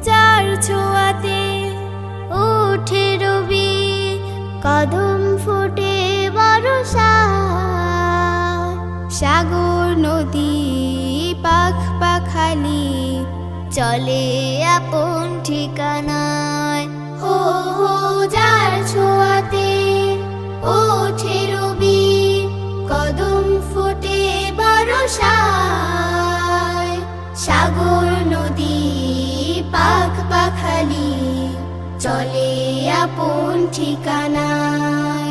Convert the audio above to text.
যার ছোঁয়াতে ওঠে রবি, কদম ফোটে বর্ষায়। সাগর নদী পাখ পাখালি চলে আপন ঠিকানায়। হো হো যার ছোঁয়াতে ওঠে রবি, কদম ফোটে বর্ষায়। সাগর নদী পাখ পাখালি চলে আপন ঠিকানায়।